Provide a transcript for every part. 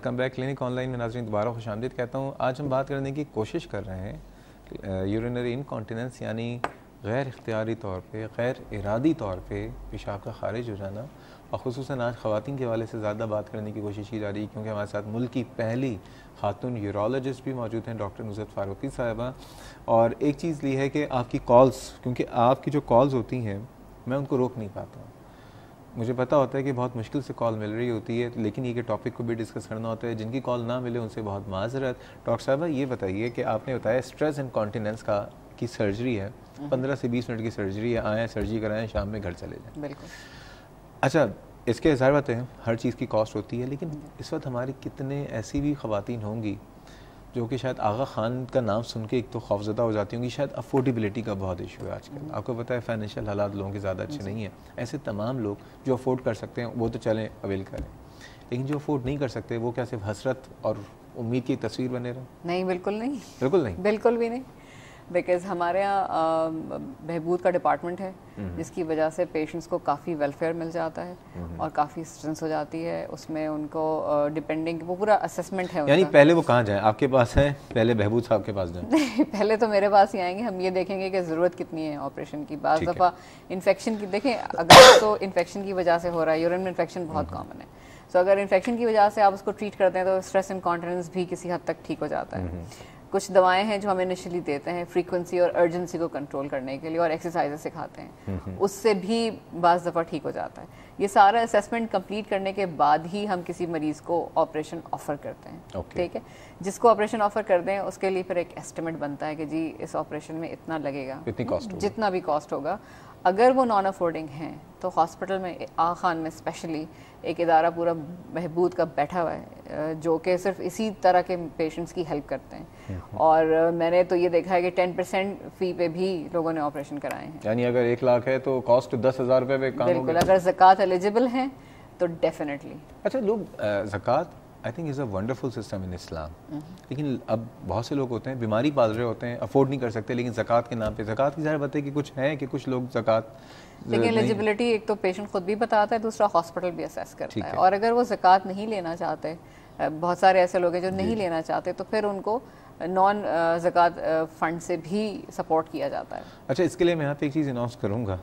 Welcome back clinic on line میں ناظرین دوبارہ خوش آمدید کہتا ہوں. آج ہم بات کرنے کی کوشش کر رہے ہیں یورینری انکانٹیننس یعنی غیر اختیاری طور پہ غیر ارادی طور پہ پیشاب کا خارج ہو جانا, اور خصوصاً آج خواتین کے حوالے سے زیادہ بات کرنے کی کوشش کی جا رہی ہے کیونکہ ہمارے ساتھ ملک کی پہلی خاتون یورولوجسٹ بھی موجود ہیں ڈاکٹر نصرت فاروقی صاحبہ. اور ایک چیز یہ ہے کہ آپ کی کالز, کیونکہ آپ کی جو کالز ہوتی ہیں میں ان کو روک نہیں پاتا ہوں. مجھے پتہ ہوتا ہے کہ بہت مشکل سے کال مل رہی ہوتی ہے, لیکن یہ کہ ٹاپک کو بھی ڈسکس کرنا ہوتا ہے. جن کی کال نہ ملے ان سے بہت معذرت. ڈاکٹر صاحبہ یہ بتائیے کہ آپ نے بتایا اسٹریس انکانٹیننس کی سرجری ہے, 15 سے 20 منٹ کی سرجری ہے, آئیں سرجری کرائیں شام میں گھر چلے جائیں. بالکل. اچھا, اس کے ظاہر بات ہے ہر چیز کی کاسٹ ہوتی ہے, لیکن اس وقت ہماری کتنے ایسی بھی خواتین ہوں گی جو کہ شاید آغا خان کا نام سن کے ایک تو خوفزدہ ہو جاتی ہوں گی. شاید افورڈیبلٹی کا بہت ایشو ہے آج کل. آپ کو پتہ ہے فائنینشیل حالات لوگوں کے زیادہ اچھے نہیں ہیں. ایسے تمام لوگ جو افورڈ کر سکتے ہیں وہ تو چلیں اویل کریں, لیکن جو افورڈ نہیں کر سکتے وہ کیا صرف حسرت اور امید کی تصویر بنے رہے؟ نہیں, بالکل نہیں, بالکل نہیں, بالکل بھی نہیں. بیکاز ہمارے یہاں بہبود کا ڈپارٹمنٹ ہے جس کی وجہ سے پیشنٹس کو کافی ویلفیئر مل جاتا ہے اور کافی اسسٹنس ہو جاتی ہے. اس میں ان کو ڈپینڈنگ وہ پورا اسسمنٹ ہے. یعنی پہلے وہ کہاں جائیں, آپ کے پاس ہیں, پہلے بہبود صاحب کے پاس جائیں؟ پہلے تو میرے پاس ہی آئیں گے. ہم یہ دیکھیں گے کہ ضرورت کتنی ہے آپریشن کی. بعض دفعہ انفیکشن کی دیکھیں, اگر تو انفیکشن کی وجہ سے ہو رہا ہے, یورین میں انفیکشن بہت کامن ہے. سو اگر انفیکشن کی وجہ سے آپ اس کو ٹریٹ کرتے ہیں تو اسٹریس انکانٹیننس بھی کسی حد تک ٹھیک ہو جاتا ہے. کچھ دوائیں ہیں جو ہم انیشلی دیتے ہیں فریکوینسی اور ارجنسی کو کنٹرول کرنے کے لیے, اور ایکسرسائز سکھاتے ہیں, اس سے بھی بعض دفعہ ٹھیک ہو جاتا ہے. یہ سارا اسیسمنٹ کمپلیٹ کرنے کے بعد ہی ہم کسی مریض کو آپریشن آفر کرتے ہیں. ٹھیک ہے, جس کو آپریشن آفر کر دیں اس کے لیے پھر ایک ایسٹیمیٹ بنتا ہے کہ جی اس آپریشن میں اتنا لگے گا, جتنا بھی کاسٹ ہوگا. اگر وہ نان افورڈنگ ہیں تو ہاسپٹل میں آغا خان میں اسپیشلی ایک ادارہ پورا بہبود کا بیٹھا ہوا ہے جو کہ صرف اسی طرح کے پیشنٹس کی ہیلپ کرتے ہیں. اور میں نے تو یہ دیکھا ہے کہ 10% فی پہ بھی لوگوں نے آپریشن کرائے ہیں. یعنی اگر 1 لاکھ ہے تو کاسٹ 10,000 روپے پہ کام ہوگا. بالکل, اگر زکوٰۃ ایلیجبل ہیں تو ڈیفینیٹلی. اچھا, لوگ زکوٰۃ I think is a wonderful system in Islam, لیکن اب بہت سے لوگ ہوتے ہیں بیماری پال رہے ہوتے ہیں, افورڈ نہیں کر سکتے, لیکن زکوٰۃ کے نام پہ زکوٰۃ کی ظاہر بات ہے کہ کچھ ہیں کہ کچھ لوگ زکوٰۃ, لیکن ایلیجبلٹی ایک تو پیشنٹ خود بھی بتاتا ہے, دوسرا ہاسپٹل بھی اسیس کرتا ہے. اور اگر وہ زکوٰۃ نہیں لینا چاہتے, بہت سارے ایسے لوگ ہیں جو نہیں لینا چاہتے, تو پھر ان کو نان زکوٰۃ فنڈ سے بھی سپورٹ کیا جاتا ہے. اچھا, اس کے لیے میں یہاں پہ ایک چیز اناؤنس کروں گا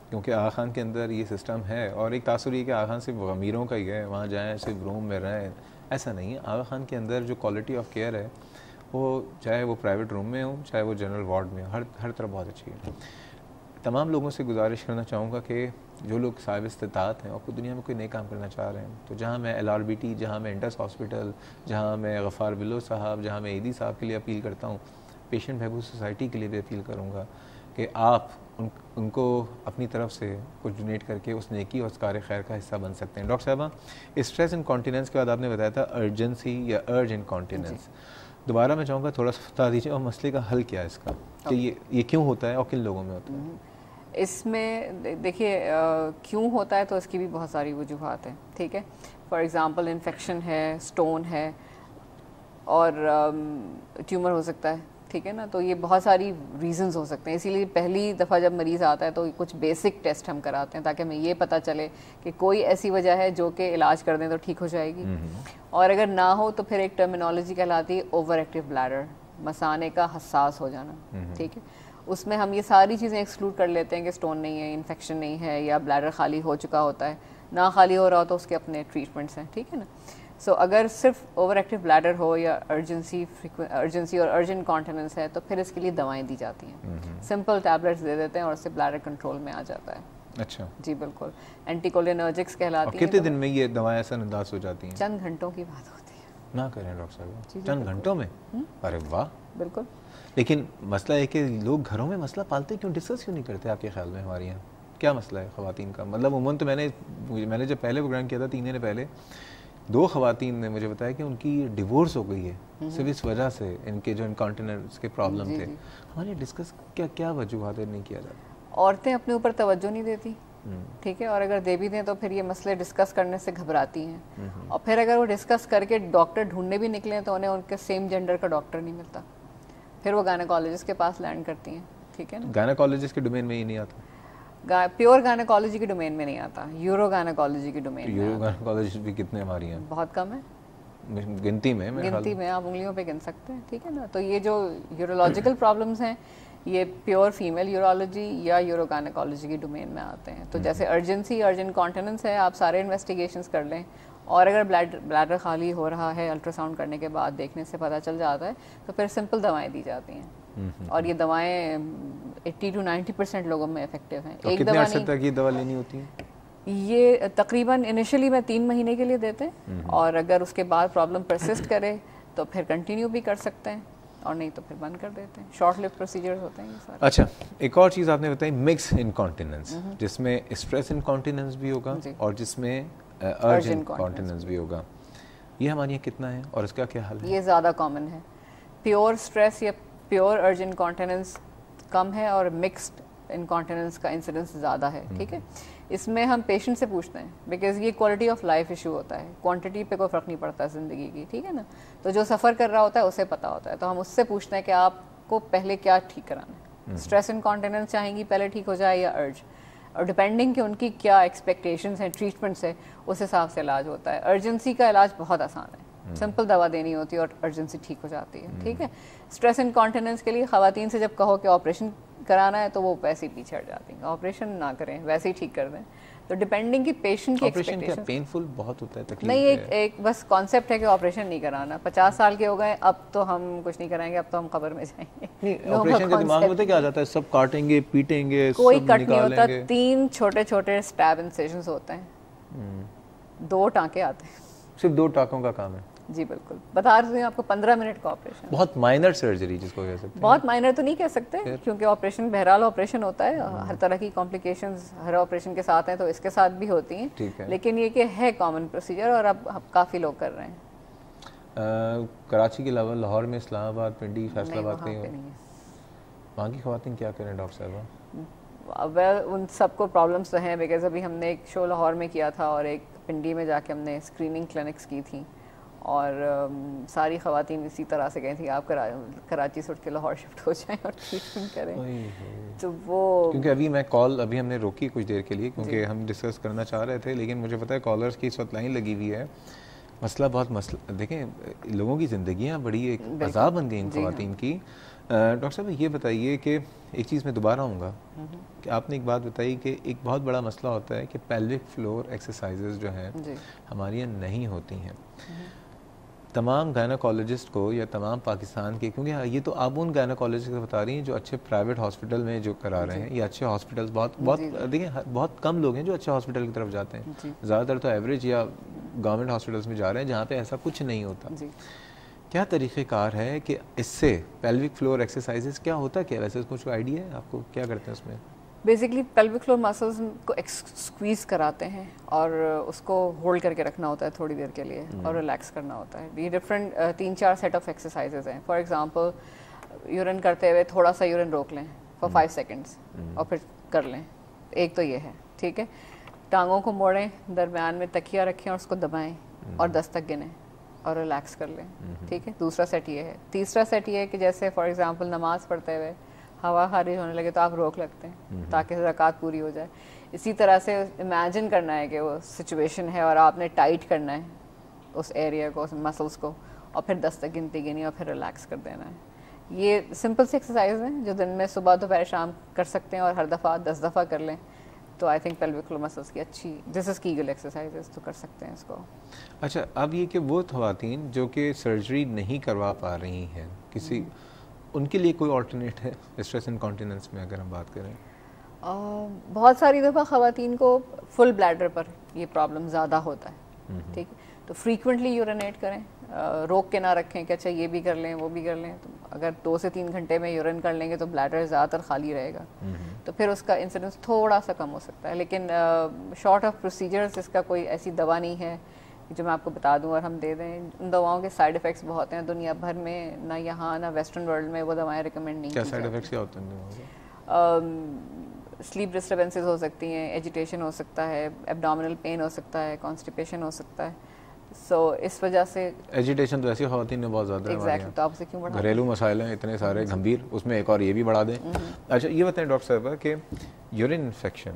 کیونکہ آغا خان کے اندر یہ سسٹم ہے, اور ایک تاثر یہ کہ آغا خان صرف امیروں کا ہی ہے, وہاں جائیں صرف روم میں رہیں, ایسا نہیں ہے. آغا خان کے اندر جو کوالٹی آف کیئر ہے وہ چاہے وہ پرائیویٹ روم میں ہو چاہے وہ جنرل وارڈ میں ہو, ہر طرف بہت اچھی ہے. تمام لوگوں سے گزارش کرنا چاہوں گا کہ جو لوگ صاحب استطاعت ہیں اور کوئی دنیا میں کوئی نئے کام کرنا چاہ رہے ہیں, تو جہاں میں LRBT, جہاں میں انٹس ہاسپٹل, جہاں میں غفار بلو صاحب, جہاں میں ایدی صاحب کے لیے اپیل کرتا ہوں, پیشنٹ بہبود سوسائٹی کے لیے بھی اپیل کروں گا کہ آپ ان کو اپنی طرف سے کچھ ڈونیٹ کر کے اس نیکی اور اس کار خیر کا حصہ بن سکتے ہیں. ڈاکٹر صاحبہ, اسٹریس انکانٹیننس کے بعد آپ نے بتایا تھا ارجنسی یا ارج انکانٹیننس. دوبارہ میں چاہوں گا تھوڑا سا بتا دیجیے, اور مسئلے کا حل کیا ہے اس کا, کہ یہ کیوں ہوتا ہے اور کن لوگوں میں ہوتا ہے؟ اس میں دیکھیے کیوں ہوتا ہے تو اس کی بھی بہت ساری وجوہات ہیں. ٹھیک ہے, فار ایگزامپل انفیکشن ہے, اسٹون ہے, اور ٹیومر ہو سکتا ہے. ٹھیک ہے نا, تو یہ بہت ساری ریزنز ہو سکتے ہیں. اسی لیے پہلی دفعہ جب مریض آتا ہے تو کچھ بیسک ٹیسٹ ہم کراتے ہیں تاکہ ہمیں یہ پتہ چلے کہ کوئی ایسی وجہ ہے جو کہ علاج کر دیں تو ٹھیک ہو جائے گی, اور اگر نہ ہو تو پھر ایک ٹرمینالوجی کہلاتی ہے اوور ایکٹیو بلیڈر, مثانے کا حساس ہو جانا. ٹھیک ہے, اس میں ہم یہ ساری چیزیں ایکسکلوڈ کر لیتے ہیں کہ اسٹون نہیں ہے, انفیکشن نہیں ہے, یا بلیڈر خالی ہو چکا ہوتا ہے. نہ خالی ہو رہا ہو تو اس کے اپنے ٹریٹمنٹس ہیں. ٹھیک ہے نا. سو اگر صرف اوور ایکٹیو بلیڈر ہو یا ارجنسی اور ارجنٹ کانٹیننس ہے تو پھر اس کے لیے دوائیں دی جاتی ہیں. سمپل ٹیبلٹس دے دیتے ہیں اور اس سے بلیڈر کنٹرول میں آ جاتا ہے. اچھا جی بالکل, اینٹی کولینرجکس کہلاتی ہیں. کتنے دن میں یہ دوائیں اثر انداز ہو جاتی ہیں؟ چند گھنٹوں کی بات ہوتی ہے. نہ کریں ڈاکٹر صاحب, چند گھنٹوں میں؟ ارے واہ. بالکل. لیکن مسئلہ ہے کہ لوگ گھروں میں مسئلہ پالتے کیوں, ڈسکس کیوں نہیں کرتے آپ کے خیال میں ہمارے یہاں؟ کیا مسئلہ ہے خواتین کا؟ مطلب عموماً تو میں نے جب پہلے پروگرام کیا تھا 3 دن پہلے, 2 خواتین نے مجھے بتایا کہ ان کی ڈیورس ہو گئی ہے صرف اس وجہ سے, ان کے جو انکانٹیننس کے پرابلم تھے. ہمارے ڈسکس کیا وجوہات نہیں کیا جاتا؟ عورتیں اپنے اوپر توجہ نہیں دیتی. ٹھیک ہے, اور اگر دے بھی دیں تو پھر یہ مسئلے ڈسکس کرنے سے گھبراتی ہیں, اور پھر اگر وہ ڈسکس کر کے ڈاکٹر ڈھونڈنے بھی نکلیں تو انہیں ان کے سیم جینڈر کا ڈاکٹر نہیں ملتا, پھر وہ گائنیکالوجسٹ کے پاس لینڈ کرتی ہیں. ٹھیک ہے نا. گائنیکالوجسٹ کے ڈومین میں ہی نہیں آتا, پیور گائنیکالوجی کی ڈومین میں نہیں آتا, یورو گائنیکالوجی کی ڈومین میں. یورو گائنیکالوجسٹ بھی کتنے ہماری ہیں؟ بہت کم ہے. گنتی میں آپ انگلیوں پہ گن سکتے ہیں, ٹھیک ہے نا. تو یہ جو یورولوجیکل پرابلمس ہیں یہ پیور فیمیل یورولوجی یا یوروگائنیکالوجی کی ڈومین میں آتے ہیں. تو جیسے ارجنسی, ارجنٹ کانٹیننس ہے, آپ سارے انویسٹیگیشنس کر لیں, اور اگر بلیڈر خالی ہو رہا ہے الٹرا ساؤنڈ کرنے کے بعد دیکھنے سے پتہ چل جاتا ہے, تو پھر سمپل دوائیں دی جاتی ہیں, اور یہ دوائیں 80 to 90% لوگوں میں افیکٹو ہیں. ایک دوا نہیں, تک یہ دوا لینی ہوتی ہے, یہ تقریباً انیشلی میں 3 مہینے کے لیے دیتے ہیں, اور اگر اس کے بعد پرابلم پرسسٹ کرے تو پھر کنٹینیو بھی کر سکتے ہیں, اور نہیں تو پھر بند کر دیتے ہیں. شارٹ لیو پروسیجرز ہوتے ہیں یہ سارے. اچھا, ایک اور چیز آپ نے بتائی, مکس انکانٹیننس, جس میں اسٹریس انکانٹیننس بھی ہوگا اور جس میں ارجنٹ کانٹیننس بھی ہوگا. یہ ہمارے یہاں کتنا ہے اور اس کا کیا حل ہے؟ یہ زیادہ کامن ہے. پیور اسٹریس یا پیور ارجنٹ کانٹیننس کم ہے, اور مکسڈ انکانٹیننس کا انسیڈنس زیادہ ہے. ٹھیک ہے, اس میں ہم پیشنٹ سے پوچھتے ہیں, بیکاز یہ کوالٹی آف لائف ایشو ہوتا ہے, کوانٹٹی پہ کوئی فرق نہیں پڑتا زندگی کی, ٹھیک ہے نا. تو جو سفر کر رہا ہوتا ہے اسے پتہ ہوتا ہے, تو ہم اس سے پوچھتے ہیں کہ آپ کو پہلے کیا ٹھیک کرانا ہے, اسٹریس انکانٹیننس چاہیں گی پہلے ٹھیک ہو جائے یا ارج, اور ڈپینڈنگ کہ ان کی کیا ایکسپیکٹیشنس ہیں ٹریٹمنٹ سے, اس حساب سے علاج ہوتا ہے. ارجنسی کا علاج بہت آسان ہے, سمپل دوا دینی ہوتی ہے اور ارجنسی ٹھیک ہو جاتی ہے. ٹھیک ہے, اسٹریس انکانٹیننس کے لیے خواتین سے جب کہو کہ آپریشن کرانا ہے تو وہ ویسے ہی پیچھے ہٹ جاتی ہیں, آپریشن نہ کریں, ویسے ہی ٹھیک کر دیں. تو ڈپینڈنگ کی پیشنٹ کی ایکسپیکٹیشن. پینفل بہت ہوتا ہے, تکلیف نہیں, ایک بس کانسیپٹ ہے کہ آپریشن نہیں کرانا. 50 سال کے ہو گئے, اب تو ہم کچھ نہیں کرائیں گے, اب تو ہم قبر میں جائیں گے. نہیں, آپریشن کا دماغ میں کیا آ جاتا ہے, سب کاٹیں گے, پیٹیں گے, کوئی کٹ نہیں ہوتا. 3 چھوٹے چھوٹے اسٹیب انسیشنز ہوتے ہیں, 2 ٹانکے آتے ہیں. صرف 2 ٹانکوں کا کام ہے؟ جی بالکل, بتا رہی ہوں آپ کو. 15 منٹ کا آپریشن, بہت مائنر سرجری جس کو کہہ سکتے ہیں. بہت مائنر تو نہیں کہہ سکتے, کیونکہ آپریشن بہرحال آپریشن ہوتا ہے, ہر طرح کی کمپلیکیشنز ہر آپریشن کے ساتھ ہیں, تو اس کے ساتھ بھی ہوتی ہیں, لیکن یہ کہ ہے کامن پروسیجر, اور اب کافی لوگ کر رہے ہیں. کراچی کے علاوہ لاہور میں, اسلام آباد, پنڈی, فیصل آباد کہیں وہاں کی خواتین کیا کریں ڈاکٹر صاحبہ؟ ویل, ان سب کو پرابلمس تو ہیں, بیکاز ابھی ہم نے ایک شو لاہور میں کیا تھا اور ایک پنڈی میں جا کے ہم نے اسکریننگ کلینکس کی تھیں, اور ساری خواتین اسی طرح سے گئی تھیں آپ کراچی سے اٹھ کے لاہور شفٹ ہو جائیں اور ٹریٹمنٹ کریں. تو وہ کیونکہ ابھی میں کال ابھی ہم نے روکی کچھ دیر کے لیے, کیونکہ ہم ڈسکس کرنا چاہ رہے تھے, لیکن مجھے پتہ ہے کالرز کی اس وقت لائن لگی ہوئی ہے. مسئلہ بہت دیکھیں, لوگوں کی زندگیاں بڑی ایک عذاب بن گئی ان خواتین کی. ڈاکٹر صاحب یہ بتائیے کہ ایک چیز میں دوبارہ آؤں گا کہ آپ نے ایک بات بتائی کہ ایک بہت بڑا مسئلہ ہوتا ہے کہ پیلوک فلور ایکسرسائزز جو ہیں ہماری یہاں نہیں ہوتی ہیں. تمام گائناکالوجسٹ کو یا تمام پاکستان کے, کیونکہ یہ تو آپ ان گائناکالوجسٹ کو بتا رہی ہیں جو اچھے پرائیویٹ ہاسپٹل میں جو کرا رہے ہیں, یا اچھے ہاسپٹلس بہت دیکھیں بہت کم لوگ ہیں جو اچھے ہاسپٹل کی طرف جاتے ہیں, زیادہ تر تو ایوریج یا گورنمنٹ ہاسپٹلس میں جا رہے ہیں جہاں پہ ایسا کچھ نہیں ہوتا. کیا طریقہ کار ہے کہ اس سے پیلوک فلور ایکسرسائزز کیا ہوتا ہے, کیا ویسے کچھ آئیڈیا ہے آپ کو, کیا کرتے ہیں اس میں؟ بیسکلی پیلوک فلور مسلز کو اسکویز کراتے ہیں اور اس کو ہولڈ کر کے رکھنا ہوتا ہے تھوڑی دیر کے لیے, اور ریلیکس کرنا ہوتا ہے. یہ ڈفرینٹ 3-4 سیٹ آف ایکسرسائزز ہیں. فار ایگزامپل, یورین کرتے ہوئے تھوڑا سا یورین روک لیں فار 5 سیکنڈس اور پھر کر لیں. ایک تو یہ ہے, ٹھیک ہے. ٹانگوں کو موڑیں, درمیان میں تکیہ رکھیں اور اس کو دبائیں اور 10 تک گنیں اور ریلیکس کر لیں. ٹھیک ہے, دوسرا سیٹ یہ ہے. تیسرا سیٹ یہ ہے کہ جیسے فار ایگزامپل نماز پڑھتے ہوئے ہوا خارج ہونے لگے تو آپ روک لگتے ہیں تاکہ رکعت پوری ہو جائے. اسی طرح سے امیجن کرنا ہے کہ وہ سچویشن ہے اور آپ نے ٹائٹ کرنا ہے اس ایریا کو, اس مسلس کو, اور پھر 10 تک گنتی گنی اور پھر ریلیکس کر دینا ہے. یہ سمپل سی ایکسرسائز ہیں جو دن میں صبح دوپہر شام کر سکتے ہیں, اور ہر دفعہ 10 دفعہ کر لیں تو I think pelvic floor muscles کی اچھی, دس از کیگل ایکسرسائزز, تو کر سکتے ہیں اس کو. اچھا, اب یہ کہ وہ خواتین جو کہ سرجری نہیں کروا پا رہی ہیں کسی, ان کے لیے کوئی آلٹرنیٹ ہے اسٹریس انکانٹیننس میں اگر ہم بات کریں؟ بہت ساری دفعہ خواتین کو فل بلیڈر پر یہ پرابلم زیادہ ہوتا ہے. ٹھیک ہے, تو فریکوینٹلی یورینیٹ کریں, روک کے نہ رکھیں کہ اچھا یہ بھی کر لیں وہ بھی کر لیں. تو اگر 2 سے 3 گھنٹے میں یورین کر لیں گے تو بلیڈر زیادہ تر خالی رہے گا, تو پھر اس کا انسیڈنس تھوڑا سا کم ہو سکتا ہے. لیکن شارٹ آف پروسیجرز اس کا کوئی ایسی دوا نہیں ہے جو میں آپ کو بتا دوں اور ہم دے دیں. ان دواؤں کے سائڈ افیکٹس بہت ہیں دنیا بھر میں, نہ یہاں نہ ویسٹرن ورلڈ میں وہ دوائیں ریکمینڈ نہیں. کیا سائڈ افیکٹس کیا ہوتے ہیں؟ سلیپ ڈسٹربنسز ہو سکتی ہیں, ایجیٹیشن ہو سکتا ہے, ایبڈومینل پین ہو سکتا ہے, کانسٹیپیشن ہو سکتا ہے. سو اس وجہ سے ایجیٹیشن تو ایسی خواتین میں بہت زیادہ ہے. ایگزیکٹلی, تو آپ سے کیوں بڑھا, گھریلو مسائل ہیں اتنے سارے گھمبیر, اس میں ایک اور یہ بھی بڑھا دیں. اچھا یہ بتائیں ڈاکٹر صاحبہ کہ یورین انفیکشن